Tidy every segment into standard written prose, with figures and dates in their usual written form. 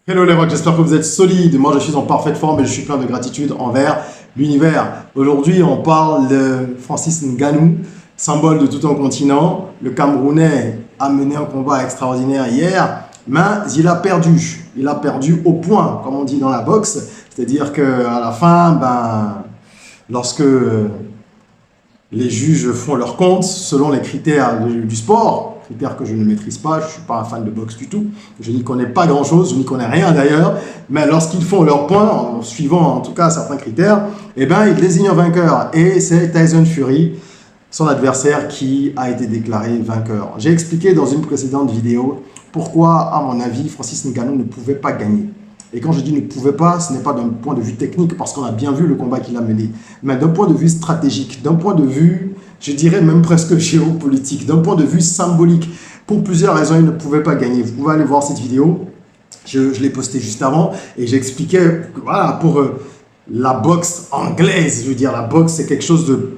Hello les rocks, j'espère que vous êtes solides. Moi je suis en parfaite forme et je suis plein de gratitude envers l'univers. Aujourd'hui on parle de Francis Ngannou, symbole de tout un continent. Le Camerounais a mené un combat extraordinaire hier, mais il a perdu. Il a perdu au point, comme on dit dans la boxe. C'est-à-dire qu'à la fin, lorsque les juges font leur compte selon les critères du sport, critères que je ne maîtrise pas, je ne suis pas un fan de boxe du tout, je n'y connais pas grand-chose, je n'y connais rien d'ailleurs, mais lorsqu'ils font leur point, en suivant en tout cas certains critères, eh ben, ils désignent un vainqueur, et c'est Tyson Fury, son adversaire, qui a été déclaré vainqueur. J'ai expliqué dans une précédente vidéo pourquoi, à mon avis, Francis Ngannou ne pouvait pas gagner. Et quand je dis ne pouvait pas, ce n'est pas d'un point de vue technique, parce qu'on a bien vu le combat qu'il a mené, mais d'un point de vue stratégique, d'un point de vue, je dirais même presque géopolitique, d'un point de vue symbolique. Pour plusieurs raisons, il ne pouvait pas gagner. Vous pouvez aller voir cette vidéo, je l'ai postée juste avant, et j'expliquais, voilà, pour la boxe anglaise, je veux dire, la boxe c'est quelque chose de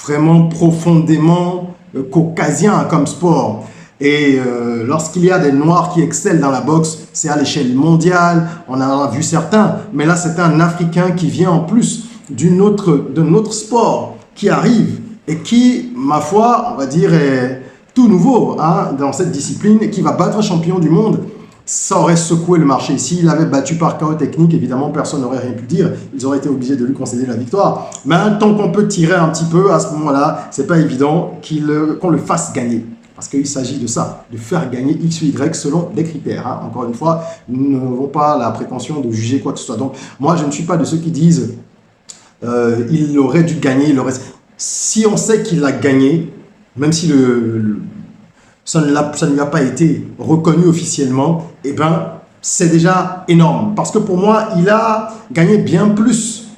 vraiment profondément caucasien comme sport. Et lorsqu'il y a des Noirs qui excellent dans la boxe, c'est à l'échelle mondiale, on en a vu certains, mais là c'est un Africain qui vient en plus d'un autre sport qui arrive et qui, ma foi, on va dire, est tout nouveau dans cette discipline et qui va battre un champion du monde. Ça aurait secoué le marché. S'il avait battu par KO technique, évidemment, personne n'aurait rien pu dire. Ils auraient été obligés de lui concéder la victoire. Mais tant qu'on peut tirer un petit peu, à ce moment-là, c'est pas évident qu'on le fasse gagner. Parce qu'il s'agit de ça, de faire gagner X ou Y selon des critères. Encore une fois, nous n'avons pas la prétention de juger quoi que ce soit. Donc, moi, je ne suis pas de ceux qui disent il aurait dû gagner. Si on sait qu'il a gagné, même si ça ne lui a pas été reconnu officiellement, eh ben, c'est déjà énorme. Parce que pour moi, il a gagné bien plus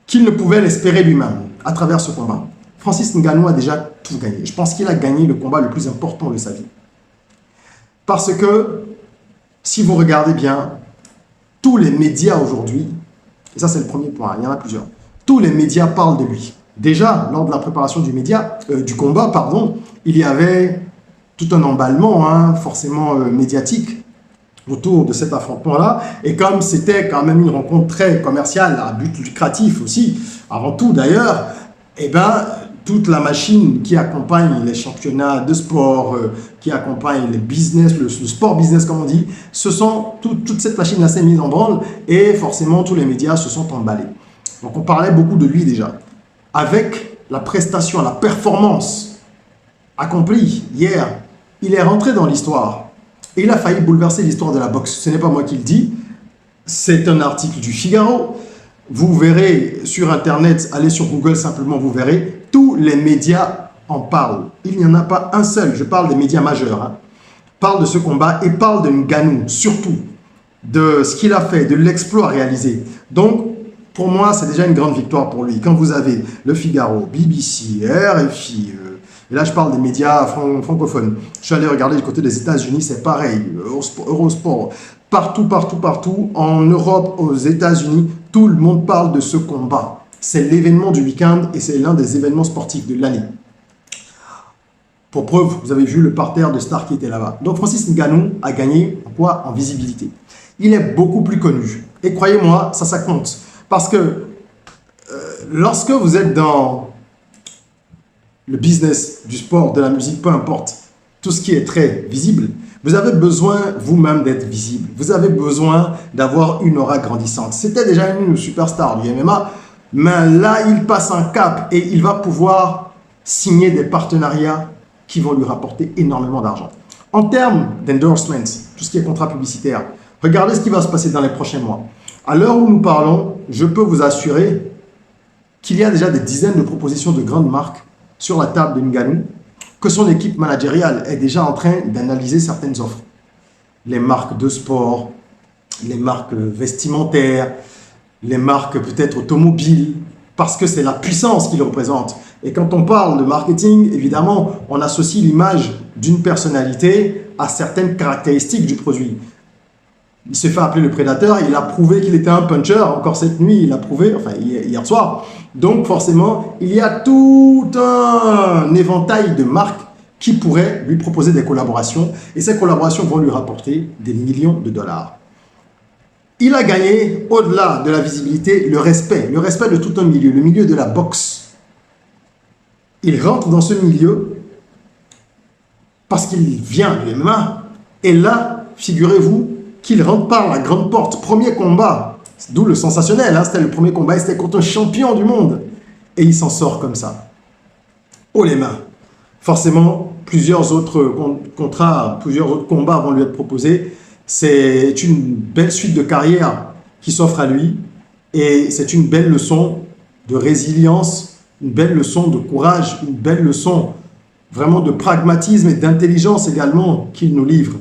qu'il ne pouvait l'espérer lui-même à travers ce combat. Francis Ngannou a déjà tout gagné. Je pense qu'il a gagné le combat le plus important de sa vie. Parce que, si vous regardez bien, tous les médias aujourd'hui, et ça c'est le premier point, il y en a plusieurs, tous les médias parlent de lui. Déjà, lors de la préparation du combat, il y avait tout un emballement, forcément médiatique, autour de cet affrontement-là. Et comme c'était quand même une rencontre très commerciale, à but lucratif aussi, avant tout d'ailleurs, eh ben, toute la machine qui accompagne les championnats de sport, qui accompagne les business, le sport business comme on dit, toute cette machine s'est mise en branle et forcément tous les médias se sont emballés. Donc on parlait beaucoup de lui déjà. Avec la prestation, la performance accomplie hier, il est rentré dans l'histoire et il a failli bouleverser l'histoire de la boxe. Ce n'est pas moi qui le dis, c'est un article du Figaro. Vous verrez sur Internet, allez sur Google simplement, vous verrez, tous les médias en parlent. Il n'y en a pas un seul, je parle des médias majeurs, parle de ce combat et parle de Ngannou, surtout, de ce qu'il a fait, de l'exploit réalisé. Donc, pour moi, c'est déjà une grande victoire pour lui. Quand vous avez le Figaro, BBC, RFI, et là je parle des médias francophones, je suis allé regarder du côté des États-Unis, c'est pareil, Eurosport, partout, en Europe, aux États-Unis, tout le monde parle de ce combat. C'est l'événement du week-end et c'est l'un des événements sportifs de l'année. Pour preuve, vous avez vu le parterre de stars qui était là-bas. Donc Francis Ngannou a gagné en visibilité. Il est beaucoup plus connu. Et croyez-moi, ça compte. Parce que lorsque vous êtes dans le business du sport, de la musique, peu importe, tout ce qui est très visible, vous avez besoin vous-même d'être visible. Vous avez besoin d'avoir une aura grandissante. C'était déjà une superstar du MMA, mais là, il passe un cap et il va pouvoir signer des partenariats qui vont lui rapporter énormément d'argent. En termes d'endorsement, tout ce qui est contrat publicitaire, regardez ce qui va se passer dans les prochains mois. À l'heure où nous parlons, je peux vous assurer qu'il y a déjà des dizaines de propositions de grandes marques sur la table de Ngannou, que son équipe managériale est déjà en train d'analyser certaines offres. Les marques de sport, les marques vestimentaires, les marques peut-être automobiles, parce que c'est la puissance qu'il représente. Et quand on parle de marketing, évidemment, on associe l'image d'une personnalité à certaines caractéristiques du produit. Il s'est fait appeler le prédateur, il a prouvé qu'il était un puncher, encore cette nuit, il a prouvé, enfin hier soir. Donc forcément, il y a tout un éventail de marques qui pourraient lui proposer des collaborations et ces collaborations vont lui rapporter des millions de dollars. Il a gagné, au-delà de la visibilité, le respect de tout un milieu, le milieu de la boxe. Il rentre dans ce milieu parce qu'il vient du MMA. Et là, figurez-vous qu'il rentre par la grande porte. Premier combat, d'où le sensationnel, hein, c'était le premier combat, c'était contre un champion du monde. Et il s'en sort comme ça. Haut les mains. Forcément, plusieurs autres contrats, plusieurs autres combats vont lui être proposés. C'est une belle suite de carrière qui s'offre à lui et c'est une belle leçon de résilience, une belle leçon de courage, une belle leçon vraiment de pragmatisme et d'intelligence également qu'il nous livre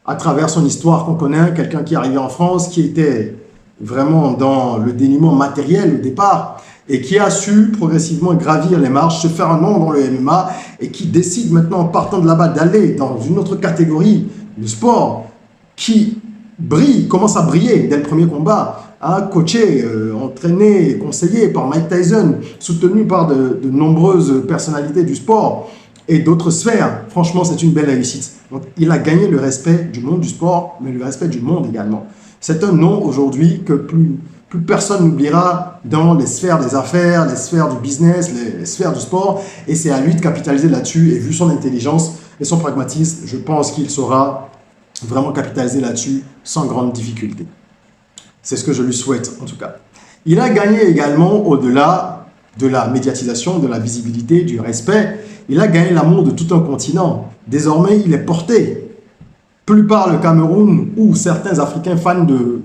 à travers son histoire qu'on connaît, quelqu'un qui est arrivé en France, qui était vraiment dans le dénuement matériel au départ et qui a su progressivement gravir les marches, se faire un nom dans le MMA et qui décide maintenant en partant de là-bas d'aller dans une autre catégorie de sport qui brille, commence à briller dès le premier combat, hein, coaché, entraîné, conseillé par Mike Tyson, soutenu par de nombreuses personnalités du sport et d'autres sphères. Franchement, c'est une belle réussite. Donc, il a gagné le respect du monde du sport, mais le respect du monde également. C'est un nom aujourd'hui que plus personne n'oubliera dans les sphères des affaires, les sphères du business, les sphères du sport. Et c'est à lui de capitaliser là-dessus. Et vu son intelligence et son pragmatisme, je pense qu'il saura vraiment capitaliser là-dessus sans grande difficulté. C'est ce que je lui souhaite en tout cas. Il a gagné également au-delà de la médiatisation, de la visibilité, du respect. Il a gagné l'amour de tout un continent. Désormais, il est porté, plus par le Cameroun ou certains Africains fans de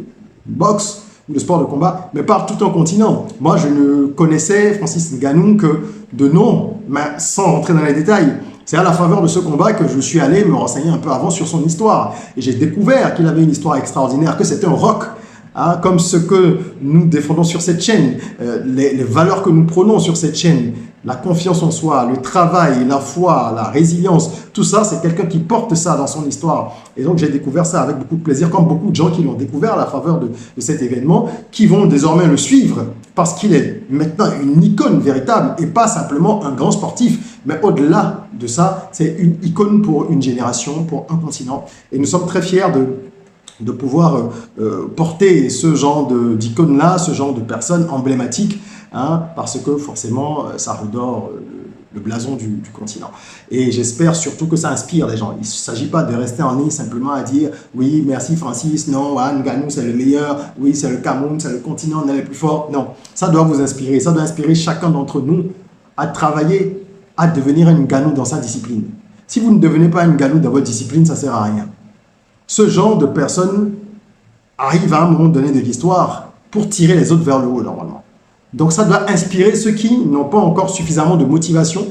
boxe ou de sport de combat, mais par tout un continent. Moi, je ne connaissais Francis Ngannou que de nom, mais sans rentrer dans les détails. C'est à la faveur de ce combat que je suis allé me renseigner un peu avant sur son histoire. Et j'ai découvert qu'il avait une histoire extraordinaire, que c'était un rock, hein, comme ce que nous défendons sur cette chaîne, les valeurs que nous prônons sur cette chaîne, la confiance en soi, le travail, la foi, la résilience, tout ça, c'est quelqu'un qui porte ça dans son histoire. Et donc, j'ai découvert ça avec beaucoup de plaisir, comme beaucoup de gens qui l'ont découvert à la faveur de cet événement, qui vont désormais le suivre parce qu'il est maintenant une icône véritable et pas simplement un grand sportif. Mais au-delà de ça, c'est une icône pour une génération, pour un continent. Et nous sommes très fiers de pouvoir porter ce genre d'icône-là, ce genre de personnes emblématiques, hein, parce que forcément, ça redore le blason du continent. Et j'espère surtout que ça inspire les gens. Il ne s'agit pas de rester en ligne simplement à dire « Oui, merci Francis, non, Ngannou c'est le meilleur, oui, c'est le Cameroun, c'est le continent, on est le plus fort. » Non, ça doit vous inspirer, ça doit inspirer chacun d'entre nous à travailler, à devenir un Ngannou dans sa discipline. Si vous ne devenez pas un Ngannou dans votre discipline, ça ne sert à rien. Ce genre de personnes arrive à un moment donné de l'histoire pour tirer les autres vers le haut normalement. Donc ça doit inspirer ceux qui n'ont pas encore suffisamment de motivation,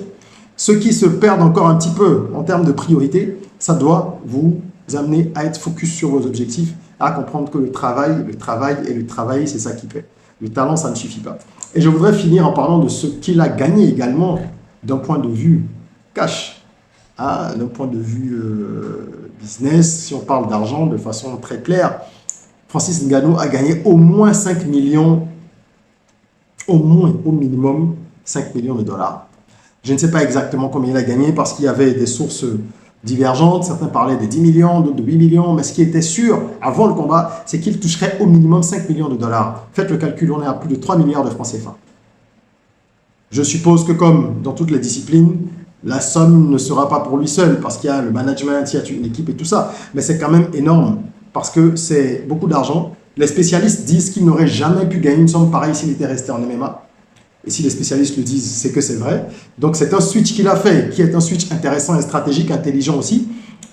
ceux qui se perdent encore un petit peu en termes de priorité. Ça doit vous amener à être focus sur vos objectifs, à comprendre que le travail, c'est ça qui paie. Le talent, ça ne suffit pas. Et je voudrais finir en parlant de ce qu'il a gagné également d'un point de vue cash, hein, d'un point de vue business. Si on parle d'argent de façon très claire, Francis Ngannou a gagné au moins 5 millions, au minimum 5 millions de dollars. Je ne sais pas exactement combien il a gagné parce qu'il y avait des sources divergentes. Certains parlaient de 10 millions, d'autres de 8 millions. Mais ce qui était sûr avant le combat, c'est qu'il toucherait au minimum 5 millions de dollars. Faites le calcul, on est à plus de 3 milliards de francs CFA. Je suppose que comme dans toutes les disciplines, la somme ne sera pas pour lui seul parce qu'il y a le management, il y a une équipe et tout ça. Mais c'est quand même énorme parce que c'est beaucoup d'argent. Les spécialistes disent qu'il n'aurait jamais pu gagner une somme pareille s'il était resté en MMA. Et si les spécialistes le disent, c'est que c'est vrai. Donc c'est un switch qu'il a fait, qui est un switch intéressant et stratégique, intelligent aussi.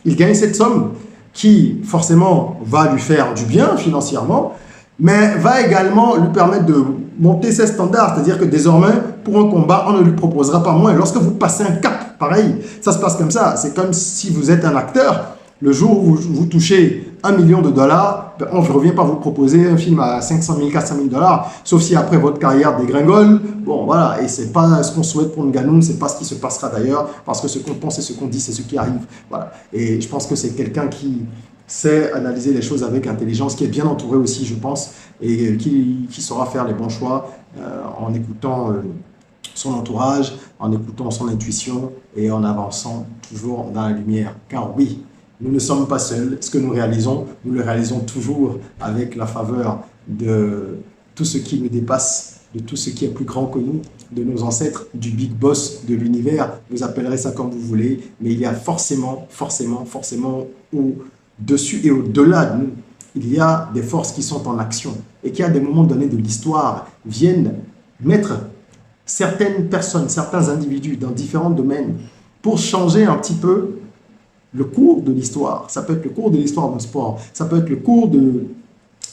Il gagne cette somme qui forcément va lui faire du bien financièrement, mais va également lui permettre de monter ses standards. C'est-à-dire que désormais, pour un combat, on ne lui proposera pas moins. Et lorsque vous passez un cap, pareil, ça se passe comme ça. C'est comme si vous êtes un acteur. Le jour où vous touchez 1 million de dollars, on ne revient pas vous proposer un film à 500 000, 400 000 dollars, sauf si après votre carrière dégringole. Bon, voilà, et ce n'est pas ce qu'on souhaite pour Ngannou, ce n'est pas ce qui se passera d'ailleurs, parce que ce qu'on pense et ce qu'on dit, c'est ce qui arrive. Voilà. Et je pense que c'est quelqu'un qui sait analyser les choses avec intelligence, qui est bien entouré aussi, je pense, et qui saura faire les bons choix en écoutant son entourage, en écoutant son intuition et en avançant toujours dans la lumière. Car oui, nous ne sommes pas seuls. Ce que nous le réalisons toujours avec la faveur de tout ce qui nous dépasse, de tout ce qui est plus grand que nous, de nos ancêtres, du big boss de l'univers. Vous appellerez ça comme vous voulez, mais il y a forcément au-dessus et au-delà de nous, il y a des forces qui sont en action et qui, à des moments donnés de l'histoire, viennent mettre certaines personnes, certains individus dans différents domaines pour changer un petit peu le cours de l'histoire. Ça peut être le cours de l'histoire d'un sport, ça peut être le cours de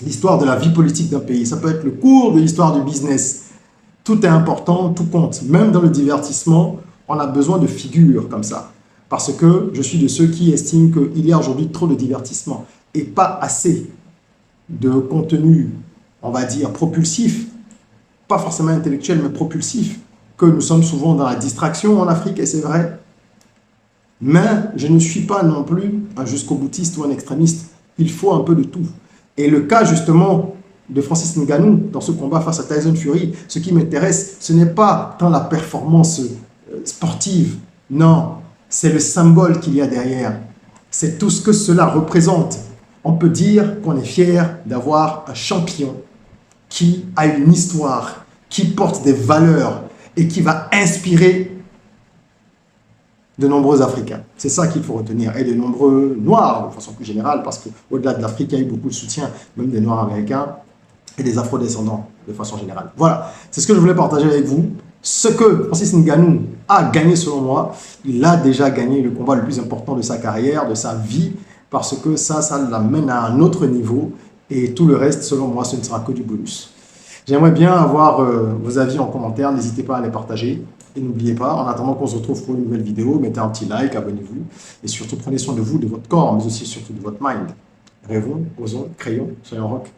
l'histoire de la vie politique d'un pays, ça peut être le cours de l'histoire du business. Tout est important, tout compte. Même dans le divertissement, on a besoin de figures comme ça. Parce que je suis de ceux qui estiment qu'il y a aujourd'hui trop de divertissement et pas assez de contenu, on va dire, propulsif, pas forcément intellectuel, mais propulsif, que nous sommes souvent dans la distraction en Afrique, et c'est vrai. Mais je ne suis pas non plus un jusqu'au boutiste ou un extrémiste. Il faut un peu de tout. Et le cas justement de Francis Ngannou dans ce combat face à Tyson Fury, ce qui m'intéresse, ce n'est pas tant la performance sportive, non, c'est le symbole qu'il y a derrière. C'est tout ce que cela représente. On peut dire qu'on est fier d'avoir un champion qui a une histoire, qui porte des valeurs et qui va inspirer de nombreux Africains. C'est ça qu'il faut retenir. Et de nombreux Noirs, de façon plus générale, parce qu'au-delà de l'Afrique, il y a eu beaucoup de soutien, même des Noirs américains et des Afro-descendants, de façon générale. Voilà, c'est ce que je voulais partager avec vous. Ce que Francis Ngannou a gagné, selon moi, il a déjà gagné le combat le plus important de sa carrière, de sa vie, parce que ça l'amène à un autre niveau. Et tout le reste, selon moi, ce ne sera que du bonus. J'aimerais bien avoir vos avis en commentaire. N'hésitez pas à les partager. Et n'oubliez pas, en attendant qu'on se retrouve pour une nouvelle vidéo, mettez un petit like, abonnez-vous. Et surtout, prenez soin de vous, de votre corps, mais aussi surtout de votre mind. Rêvons, osons, créons, soyons rock.